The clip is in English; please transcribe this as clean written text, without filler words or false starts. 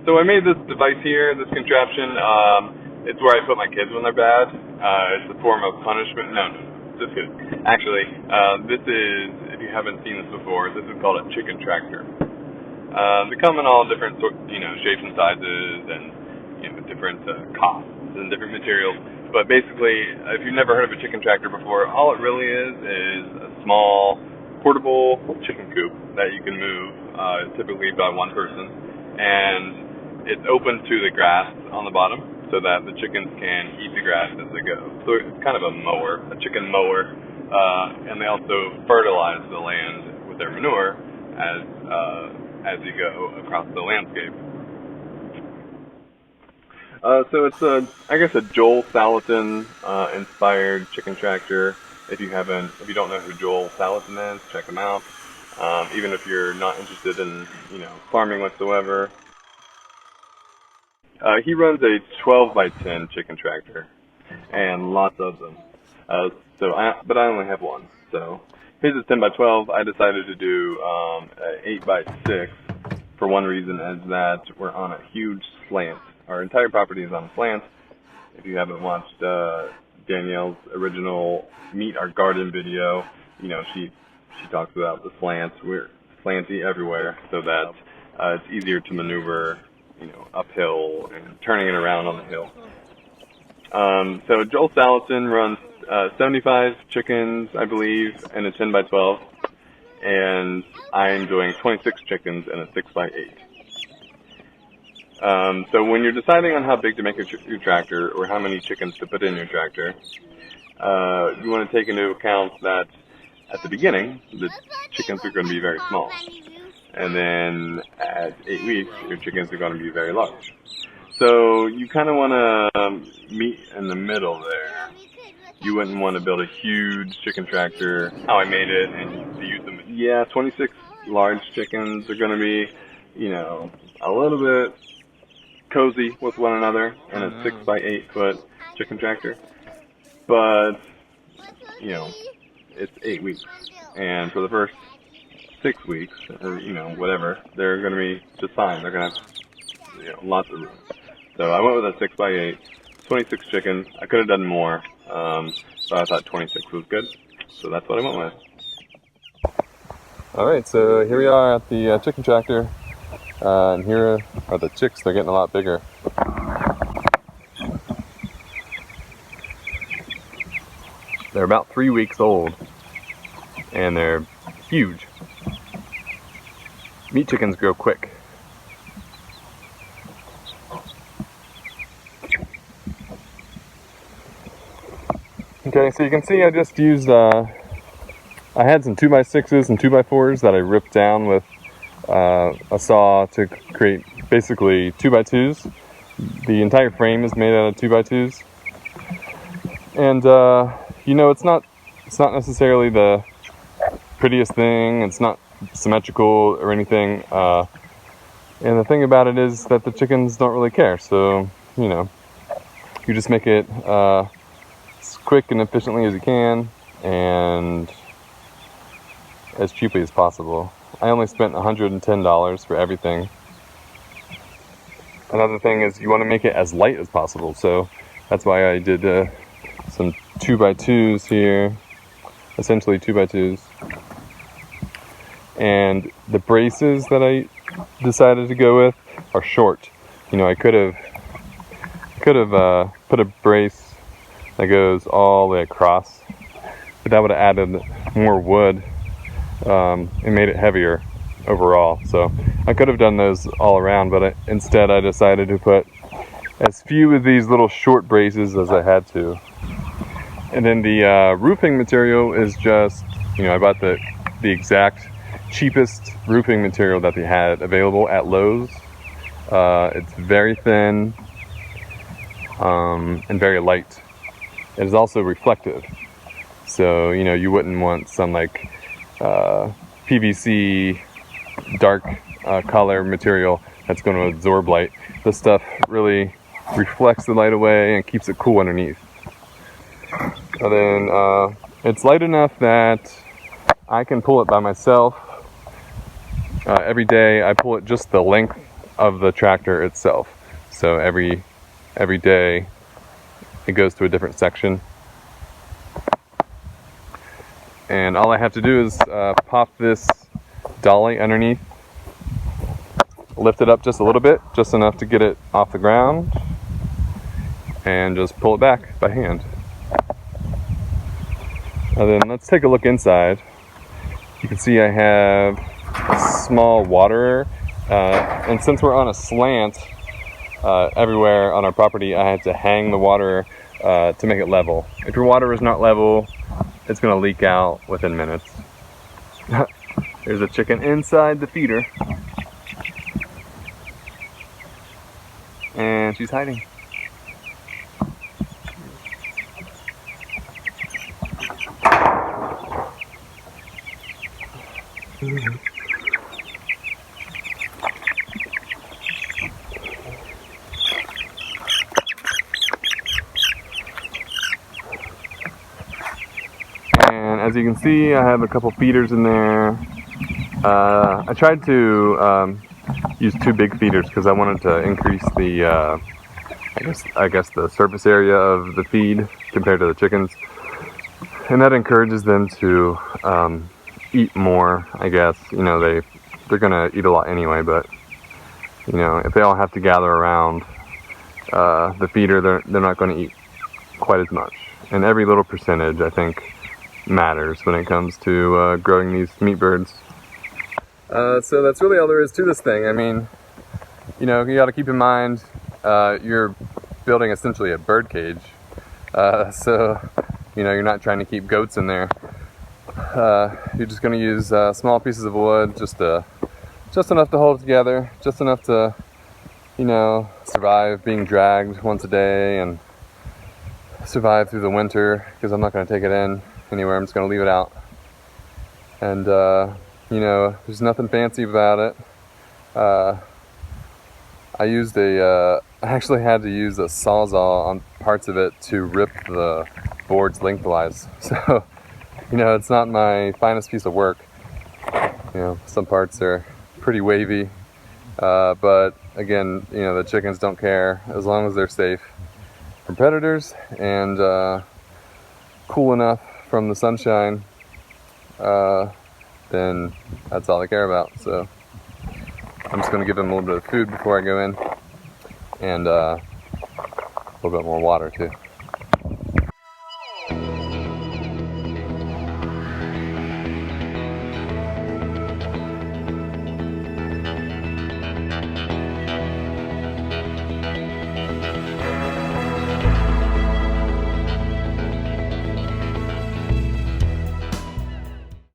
So I made this device here, this contraption. It's where I put my kids when they're bad. It's a form of punishment. No, just kidding. Actually, this is, if you haven't seen this before, this is called a chicken tractor. They come in all different shapes and sizes, and different costs and different materials. But basically, if you've never heard of a chicken tractor before, all it really is a small portable chicken coop that you can move, typically by one person, and it's open to the grass on the bottom so that the chickens can eat the grass as they go. So it's kind of a mower, a chicken mower, and they also fertilize the land with their manure as you go across the landscape. So it's I guess a Joel Salatin inspired chicken tractor. If you don't know who Joel Salatin is, check him out. Even if you're not interested in farming whatsoever, he runs a 12 by 10 chicken tractor, and lots of them. But I only have one. So his is 10 by 12. I decided to do 8 by 6 for one reason, is that we're on a huge slant. Our entire property is on a slant. If you haven't watched Danielle's original Meet Our Garden video, she talks about the slants. We're slanty everywhere, so that it's easier to maneuver, uphill and turning it around on the hill. So Joel Salatin runs 75 chickens, I believe, in a 10 by 12, and I'm doing 26 chickens in a 6 by 8. So when you're deciding on how big to make your tractor or how many chickens to put in your tractor, you want to take into account that at the beginning, the chickens are going to be very small. And then at 8 weeks, your chickens are going to be very large. So you kind of want to meet in the middle there. You wouldn't want to build a huge chicken tractor, how I made it, and to use them. Yeah, 26 large chickens are going to be, a little bit cozy with one another in a 6 by 8 foot chicken tractor. But, it's 8 weeks. And for the first 6 weeks, or, whatever, they're going to be just fine. They're going to have, lots of room. So I went with a 6 by 8, 26 chickens. I could have done more, so I thought 26 was good. So that's what I went with. Alright, so here we are at the chicken tractor. And here are the chicks. They're getting a lot bigger. They're about 3 weeks old, and they're huge. Meat chickens grow quick. Okay, so you can see I just used, I had some 2x6s and 2x4s that I ripped down with a saw to create basically 2x2s. The entire frame is made out of 2x2s, and it's not necessarily the prettiest thing. It's not symmetrical or anything. And the thing about it is that the chickens don't really care. So you just make it as quick and efficiently as you can, and as cheaply as possible. I only spent $110 for everything. Another thing is you want to make it as light as possible, so that's why I did some 2x2s here, essentially 2x2s. And the braces that I decided to go with are short. I could have put a brace that goes all the way across, but that would have added more wood. It made it heavier overall. So I could have done those all around, but instead I decided to put as few of these little short braces as I had to. And then the roofing material is just, I bought the exact cheapest roofing material that they had available at Lowe's. It's very thin and very light. It is also reflective. So, you wouldn't want some PVC dark color material that's going to absorb light. This stuff really reflects the light away and keeps it cool underneath. And then it's light enough that I can pull it by myself. Every day I pull it just the length of the tractor itself. So every day it goes to a different section. And all I have to do is pop this dolly underneath, lift it up just a little bit, just enough to get it off the ground, and just pull it back by hand. And then let's take a look inside. You can see I have a small waterer, and since we're on a slant everywhere on our property, I had to hang the waterer to make it level. If your water is not level, it's going to leak out within minutes. There's a chicken inside the feeder, and she's hiding. And as you can see, I have a couple feeders in there. I tried to use 2 big feeders because I wanted to increase the, I guess the surface area of the feed compared to the chickens, and that encourages them to eat more. I guess, you know, they're gonna eat a lot anyway, but you know, if they all have to gather around the feeder, they're not going to eat quite as much. And every little percentage, I think, matters when it comes to growing these meat birds. So that's really all there is to this thing. I mean, you know, you got to keep in mind you're building essentially a bird cage. So, you know, you're not trying to keep goats in there. You're just going to use small pieces of wood, just enough to hold it together, just enough to, you know, survive being dragged once a day and survive through the winter, because I'm not going to take it in anywhere. I'm just going to leave it out. And you know, there's nothing fancy about it. I actually had to use a Sawzall on parts of it to rip the boards lengthwise. So, you know, it's not my finest piece of work. You know, some parts are pretty wavy, but again, you know, the chickens don't care as long as they're safe from predators and cool enough from the sunshine. Then that's all I care about. So I'm just going to give them a little bit of food before I go in, and a little bit more water too.